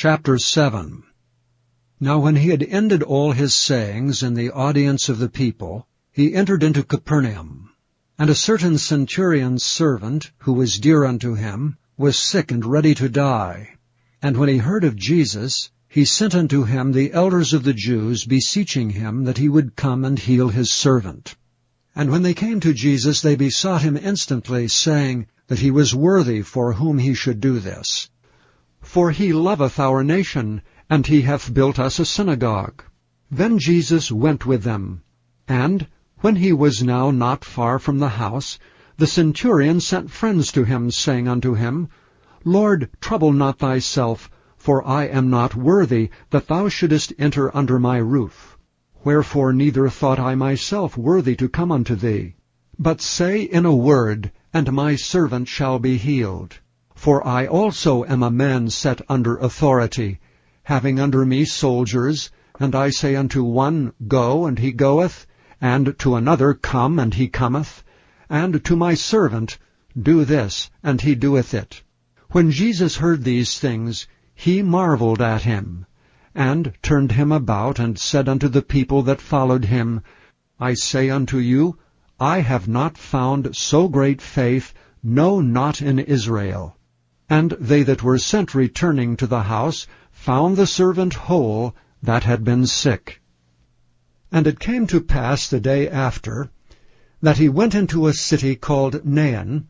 Chapter 7. Now when he had ended all his sayings in the audience of the people, he entered into Capernaum. And a certain centurion's servant, who was dear unto him, was sick and ready to die. And when he heard of Jesus, he sent unto him the elders of the Jews, beseeching him that he would come and heal his servant. And when they came to Jesus, they besought him instantly, saying that he was worthy for whom he should do this. For he loveth our nation, and he hath built us a synagogue. Then Jesus went with them. And when he was now not far from the house, the centurion sent friends to him, saying unto him, Lord, trouble not thyself, for I am not worthy that thou shouldest enter under my roof. Wherefore neither thought I myself worthy to come unto thee. But say in a word, and my servant shall be healed. For I also am a man set under authority, having under me soldiers, and I say unto one, Go, and he goeth, and to another, Come, and he cometh, and to my servant, Do this, and he doeth it. When Jesus heard these things, he marveled at him, and turned him about, and said unto the people that followed him, I say unto you, I have not found so great faith, no, not in Israel. And they that were sent returning to the house found the servant whole that had been sick. And it came to pass the day after, that he went into a city called Nain,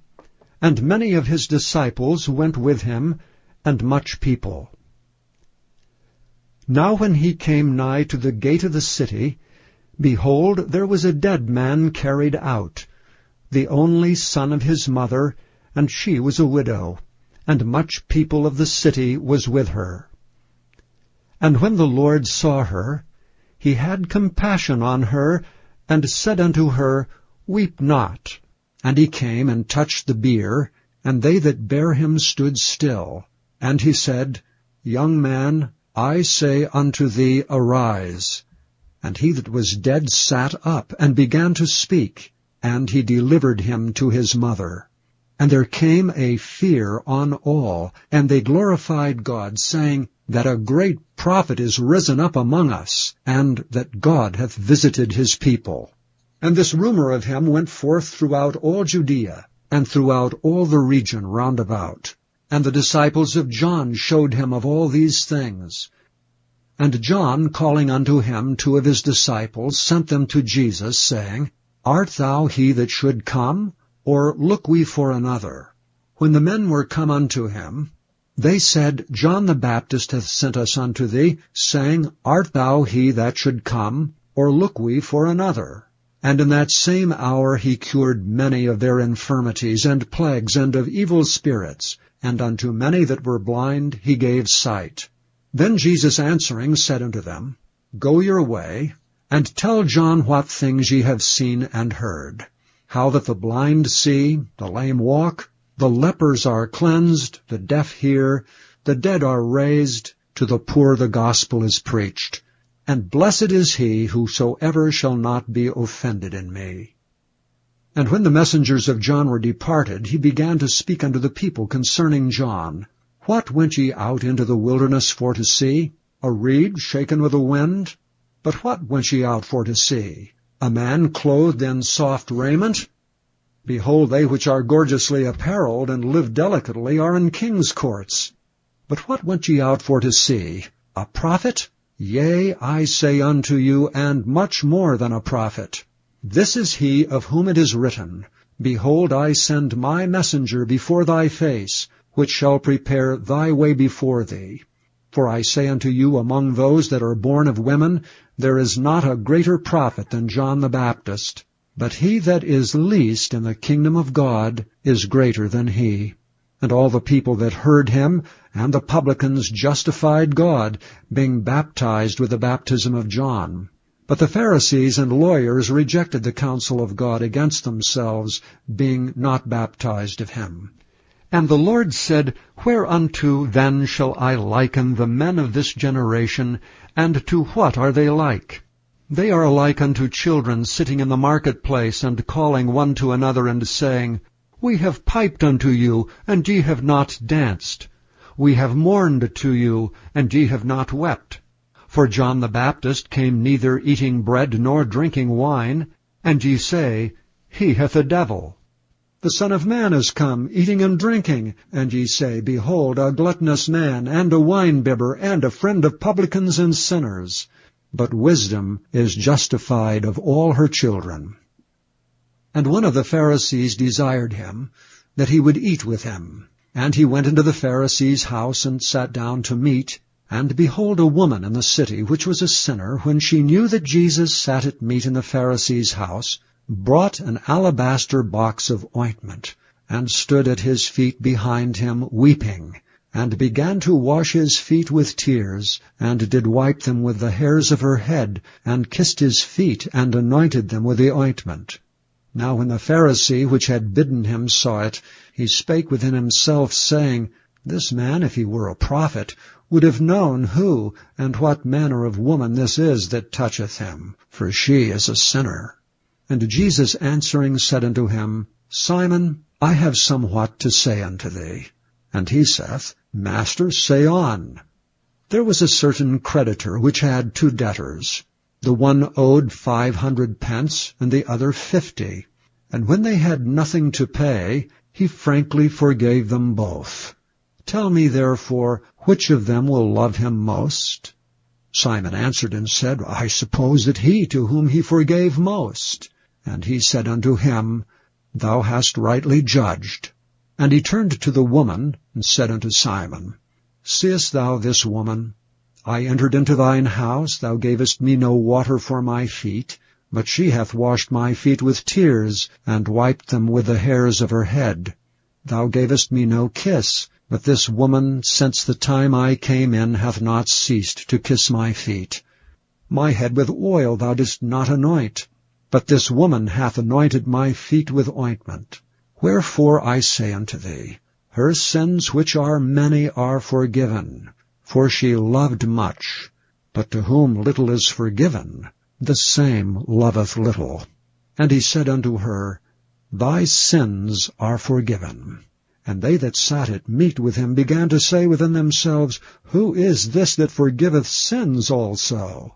and many of his disciples went with him, and much people. Now when he came nigh to the gate of the city, behold, there was a dead man carried out, the only son of his mother, and she was a widow, and much people of the city was with her. And when the Lord saw her, he had compassion on her, and said unto her, Weep not. And he came and touched the bier, and they that bare him stood still. And he said, Young man, I say unto thee, Arise. And he that was dead sat up, and began to speak, and he delivered him to his mother. And there came a fear on all, and they glorified God, saying, That a great prophet is risen up among us, and that God hath visited his people. And this rumor of him went forth throughout all Judea, and throughout all the region round about. And the disciples of John showed him of all these things. And John, calling unto him 2 of his disciples, sent them to Jesus, saying, Art thou he that should come, or look we for another? When the men were come unto him, they said, John the Baptist hath sent us unto thee, saying, Art thou he that should come, or look we for another? And in that same hour he cured many of their infirmities, and plagues, and of evil spirits, and unto many that were blind he gave sight. Then Jesus answering said unto them, Go your way, and tell John what things ye have seen and heard, how that the blind see, the lame walk, the lepers are cleansed, the deaf hear, the dead are raised, to the poor the gospel is preached. And blessed is he whosoever shall not be offended in me. And when the messengers of John were departed, he began to speak unto the people concerning John. What went ye out into the wilderness for to see? A reed shaken with a wind? But what went ye out for to see? A man clothed in soft raiment? Behold, they which are gorgeously apparelled and live delicately are in kings' courts. But what went ye out for to see? A prophet? Yea, I say unto you, and much more than a prophet. This is he of whom it is written, Behold, I send my messenger before thy face, which shall prepare thy way before thee. For I say unto you, among those that are born of women, there is not a greater prophet than John the Baptist. But he that is least in the kingdom of God is greater than he. And all the people that heard him and the publicans justified God, being baptized with the baptism of John. But the Pharisees and lawyers rejected the counsel of God against themselves, being not baptized of him. And the Lord said, Whereunto then shall I liken the men of this generation, and to what are they like? They are like unto children sitting in the marketplace, and calling one to another, and saying, We have piped unto you, and ye have not danced. We have mourned to you, and ye have not wept. For John the Baptist came neither eating bread nor drinking wine, and ye say, He hath a devil. The Son of Man is come, eating and drinking, and ye say, Behold, a gluttonous man, and a wine-bibber, and a friend of publicans and sinners. But wisdom is justified of all her children. And one of the Pharisees desired him, that he would eat with him. And he went into the Pharisee's house, and sat down to meat. And behold, a woman in the city, which was a sinner, when she knew that Jesus sat at meat in the Pharisee's house, brought an alabaster box of ointment, and stood at his feet behind him, weeping, and began to wash his feet with tears, and did wipe them with the hairs of her head, and kissed his feet, and anointed them with the ointment. Now when the Pharisee which had bidden him saw it, he spake within himself, saying, This man, if he were a prophet, would have known who and what manner of woman this is that toucheth him, for she is a sinner. And Jesus answering said unto him, Simon, I have somewhat to say unto thee. And he saith, Master, say on. There was a certain creditor which had 2 debtors. The one owed 500 pence, and the other 50. And when they had nothing to pay, he frankly forgave them both. Tell me therefore, which of them will love him most? Simon answered and said, I suppose that he to whom he forgave most. And he said unto him, Thou hast rightly judged. And he turned to the woman, and said unto Simon, Seest thou this woman? I entered into thine house, thou gavest me no water for my feet, but she hath washed my feet with tears, and wiped them with the hairs of her head. Thou gavest me no kiss, but this woman, since the time I came in, hath not ceased to kiss my feet. My head with oil thou didst not anoint, but this woman hath anointed my feet with ointment. Wherefore I say unto thee, her sins which are many are forgiven, for she loved much. But to whom little is forgiven, the same loveth little. And he said unto her, Thy sins are forgiven. And they that sat at meat with him began to say within themselves, Who is this that forgiveth sins also?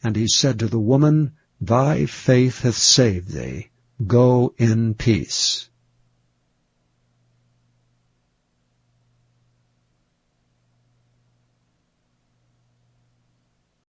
And he said to the woman, Thy faith hath saved thee. Go in peace.